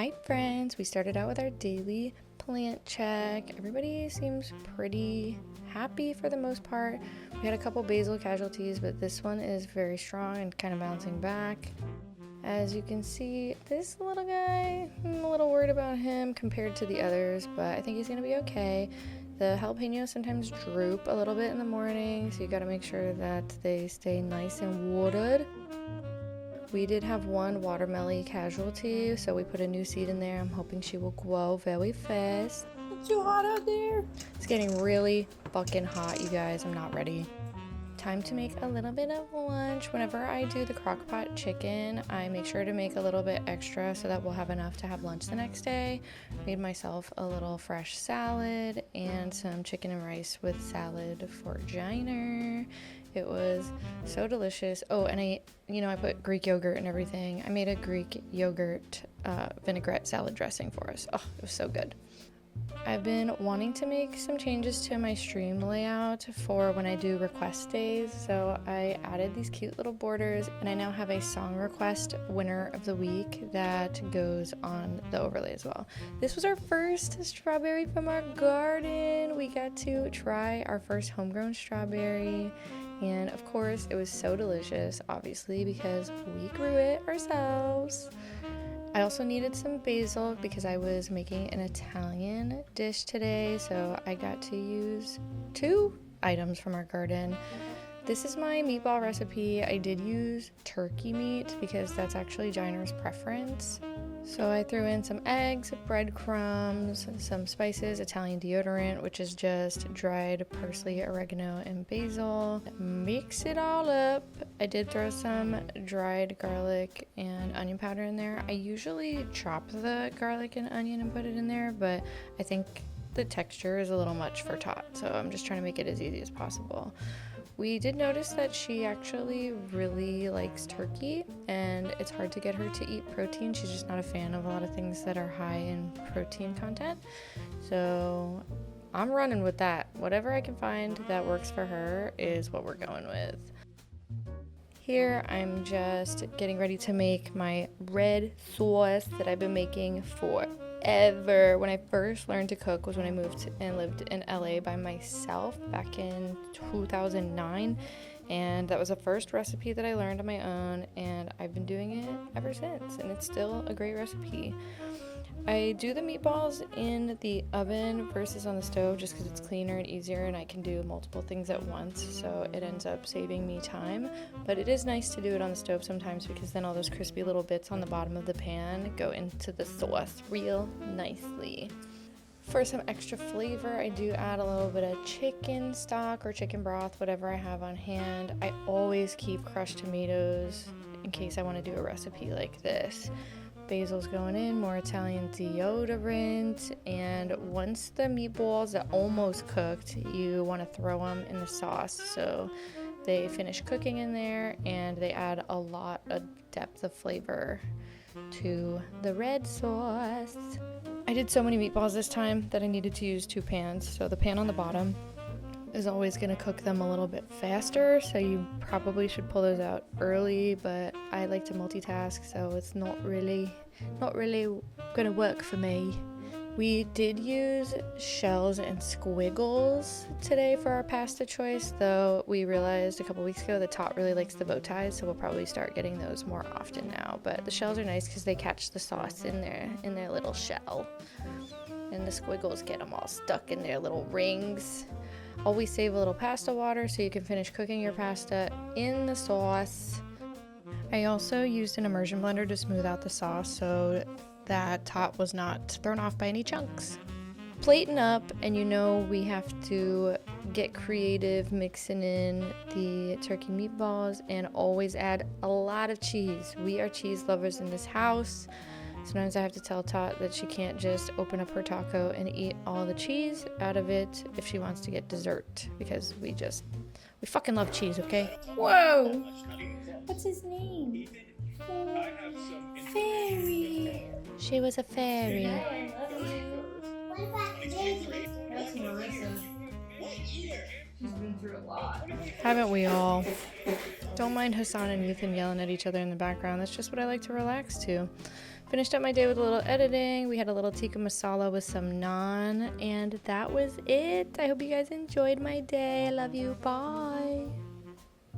Hi friends, we started out with our daily plant check. Everybody seems pretty happy for the most part. We had a couple basil casualties, but this one is very strong and kind of bouncing back. As you can see, this little guy, I'm a little worried about him compared to the others, but I think he's gonna be okay. The jalapenos sometimes droop a little bit in the morning, so you gotta make sure that they stay nice and watered. We did have one watermelon casualty, so we put a new seed in there. I'm hoping she will grow very fast. It's too hot out there. It's getting really fucking hot, you guys. I'm not ready. Time to make a little bit of lunch. Whenever I do the crock pot chicken, I make sure to make a little bit extra so that we'll have enough to have lunch the next day. Made myself a little fresh salad and some chicken and rice with salad for dinner. It was so delicious. Oh, and I put Greek yogurt and everything. I made a Greek yogurt vinaigrette salad dressing for us. Oh, it was so good. I've been wanting to make some changes to my stream layout for when I do request days, so I added these cute little borders, and I now have a song request winner of the week that goes on the overlay as well. This was our first strawberry from our garden. We got to try our first homegrown strawberry, and of course it was so delicious, obviously, because we grew it ourselves. I also needed some basil because I was making an Italian dish today, so I got to use 2 items from our garden. This is my meatball recipe. I did use turkey meat because that's actually Jiner's preference. So I threw in some eggs, breadcrumbs, some spices, Italian deodorant, which is just dried parsley, oregano, and basil. Mix it all up. I did throw some dried garlic and onion powder in there. I usually chop the garlic and onion and put it in there, but I think the texture is a little much for Tot, so I'm just trying to make it as easy as possible. We did notice that she actually really likes turkey, and it's hard to get her to eat protein. She's just not a fan of a lot of things that are high in protein content. So I'm running with that. Whatever I can find that works for her is what we're going with. Here I'm just getting ready to make my red sauce that I've been making forever. When I first learned to cook was when I moved and lived in LA by myself back in 2009, and that was the first recipe that I learned on my own, and I've been doing it ever since, and it's still a great recipe. I do the meatballs in the oven versus on the stove just because it's cleaner and easier, and I can do multiple things at once, so it ends up saving me time. But it is nice to do it on the stove sometimes because then all those crispy little bits on the bottom of the pan go into the sauce real nicely. For some extra flavor, I do add a little bit of chicken stock or chicken broth, whatever I have on hand. I always keep crushed tomatoes in case I want to do a recipe like this. Basil's going in, more Italian deodorant, and once the meatballs are almost cooked, you want to throw them in the sauce so they finish cooking in there and they add a lot of depth of flavor to the red sauce. I did so many meatballs this time that I needed to use 2 pans, so the pan on the bottom is always going to cook them a little bit faster, so you probably should pull those out early, but I like to multitask, so it's not really going to work for me. We did use shells and squiggles today for our pasta choice, though we realized a couple weeks ago that Tot really likes the bow ties, so we'll probably start getting those more often now. But the shells are nice because they catch the sauce in their little shell, and the squiggles get them all stuck in their little rings. Always save a little pasta water so you can finish cooking your pasta in the sauce. I also used an immersion blender to smooth out the sauce so that Tot was not thrown off by any chunks. Plating up, and we have to get creative mixing in the turkey meatballs, and always add a lot of cheese. We are cheese lovers in this house. Sometimes I have to tell Tot that she can't just open up her taco and eat all the cheese out of it if she wants to get dessert, because we fucking love cheese, okay? Whoa! What's his name? Fairy. She was a fairy. She's been through a lot. Haven't we all? Don't mind Hassan and Ethan yelling at each other in the background. That's just what I like to relax to. Finished up my day with a little editing. We had a little tikka masala with some naan, and that was it. I hope you guys enjoyed my day. I love you. Bye.